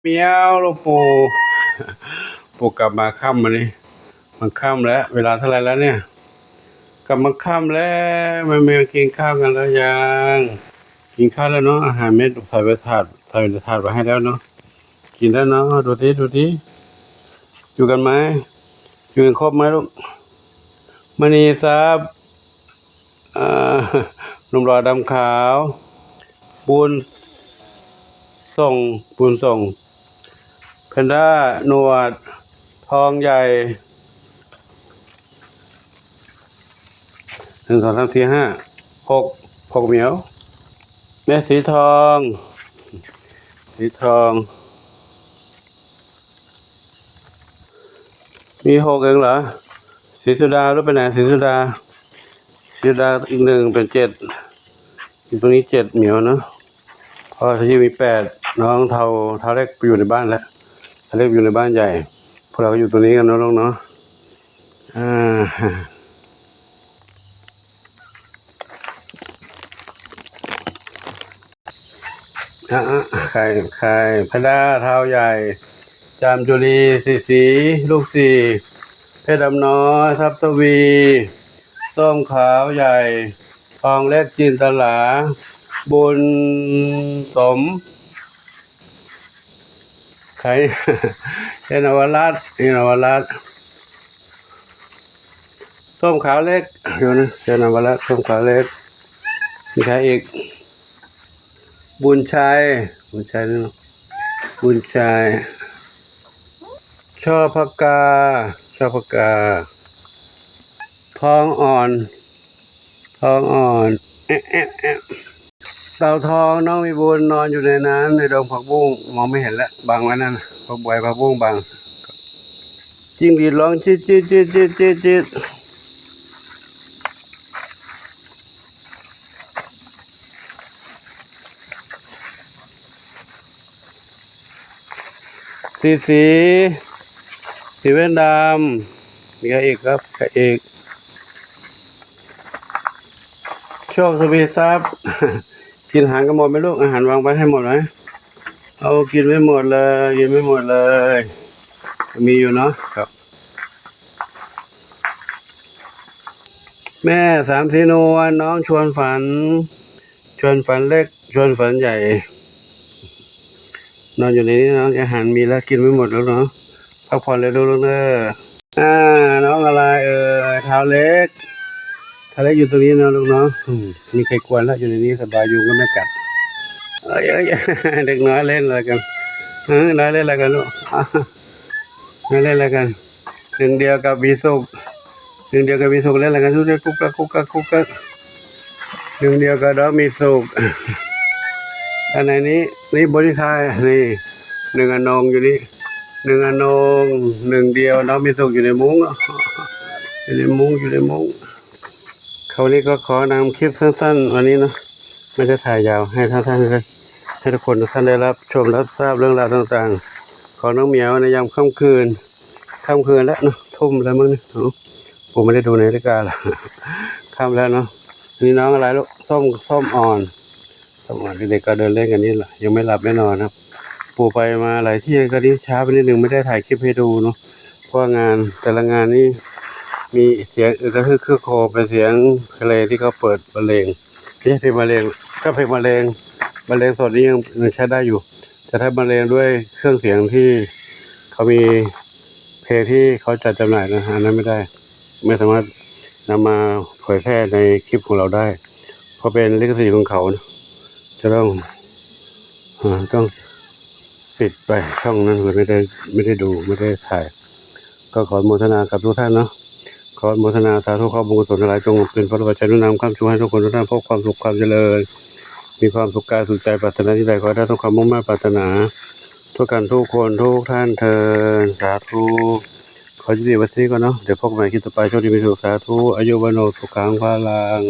เมียวหลวงปู่ปู่กลับมาค่ำมานี่มันค่ำแล้วเวลาเท่าไหร่แล้วเนี่ยกลับมาค่ำแล้วมันมีกินข้าวกันแล้วยังกินข้าวแล้วเนาะอาหารเม็ดใส่ในถาดไว้ให้แล้วเนาะกินแล้วเนาะดูดิอยู่กันไหมอยู่กันครบไหมลูกมณีทรัพย์อ่าหนุ่มหล่อดำขาวบุญส่งแพนด้าหนวดทองใหญ่1 2 3 4 5 6เหมียวแม่สีทองมี6เองเหรอสีสุดารู้ไปไหนสีสุดาอีก1เป็น7อยู่ตรงนี้7เหมียวเนาะพอที่มี8น้องเทาเล็กไปอยู่ในบ้านแล้วเทาเล็กอยู่ในบ้านใหญ่พวกเราก็อยู่ตรงนี้กันเนาะลูกเนาะใครพระดาเท้าใหญ่จามจุลีสีลูกสี่เพชรดำน้อยทับทวีส้มขาวใหญ่ทองเล็กจินตลาบุญสมใครนวรัตน์ส้มขาวเล็กอยู่นะนวรัตน์ส้มขาวเล็กมีใครอีกบุญชัยนี่บุญชัยช่อพกาทองอ่อนเต่าทองน้องมีบุญนอนอยู่ในนั้นในดงผักบุ้งมองไม่เห็นแล้วบังไว้นั่นผักบวยผักบุ้งบังจิ้งหรีดร้องจิดสีแว่นดำมีใครอีกครับโชคทวีทรัพย์กินอาหารกันหมดไหมลูกอาหารวางไปให้หมดไหมเอากินไม่หมดเลยมีอยู่เนาะครับแม่สามสีนวลน้องชวนฝันเล็กชวนฝันใหญ่นอนอยู่ในนี้น้องอาหารมีแล้วกินไม่หมดแล้วเนาะพักผ่อนเลยลูกเด้อน้องอะไรเท้าเล็กอยู่ตรงนี้นะลูกเนาะมีใครกวนแล้วอยู่ในนี้สบายอยู่ก็ไม่กัดเด็กน้อยเล่นอะไรกันน้อยเล่นอะไรกันลูกน้อยเล่นอะไรกันหนึ่งเดียวกับมีสุกเล่นอะไรกันทุกเรื่องกุ๊กกักหนึ่งเดียวกับดอกมีสุกอันไหนนี่บริทายนี่หนึ่งอนงอยู่นี่หนึ่งเดียวน้องมีสุกอยู่ในมุ้งเขานี้ก็ขอนำคลิปสั้นๆวันนี้เนาะไม่ได้ถ่ายยาวให้ท่านให้ทุกคนได้รับชมรับทราบเรื่องราวต่างๆของน้องเหมียวในยามค่ำคืนแล้วเนาะทุ่มแล้วมั้งเนี่ยผมไม่ได้ดูนาฬิกาละค่ำแล้วเนาะนี่น้องอะไรลูกส้มอ่อนเด็กๆก็เดินเล่นกันนี่แหละยังไม่หลับไม่นอนครับปู่ไปมาหลายที่ก็นี้ช้าไปนิดนึงไม่ได้ถ่ายคลิปให้ดูเนาะเพราะงานแต่ละงานนี่มีเสียงก็คือโคเป็นเสียงเพลงที่เขาเปิดบรรเลงไม่ใช่เพลงบรรเลงก็เพลงบรรเลงสดนี้ยังใช้ได้อยู่แต่ถ้าบรรเลงด้วยเครื่องเสียงที่เขามีเพลงที่เขาจัดจำหน่ายนะอันนั้นไม่สามารถนำมาเผยแพร่ในคลิปของเราได้เพราะเป็นลิขสิทธิ์ของเขานะจะต้องปิดไปช่องนั้นไม่ได้ดูไม่ได้ถ่ายก็ขอโมทนากับทุกท่านเนาะขอโมทนาสาธุขอบุญกุศลทั้งหลายจงเป็นพระปัจจัยนุนำความสุขให้ทุกคนทุกท่านพบความสุขความเจริญมีความสุขกายสุขใจปรารถนาที่ใดขอได้ทุกความมุ่งมั่นปรารถนาทุกกันทุกคนทุกท่านเทินสาธุขอจุติวัตรีก่อนเนาะเดี๋ยวพบกันใหม่คลิปต่อไปโชคดีมีสุขสาธุอายุวโนสุขังพลัง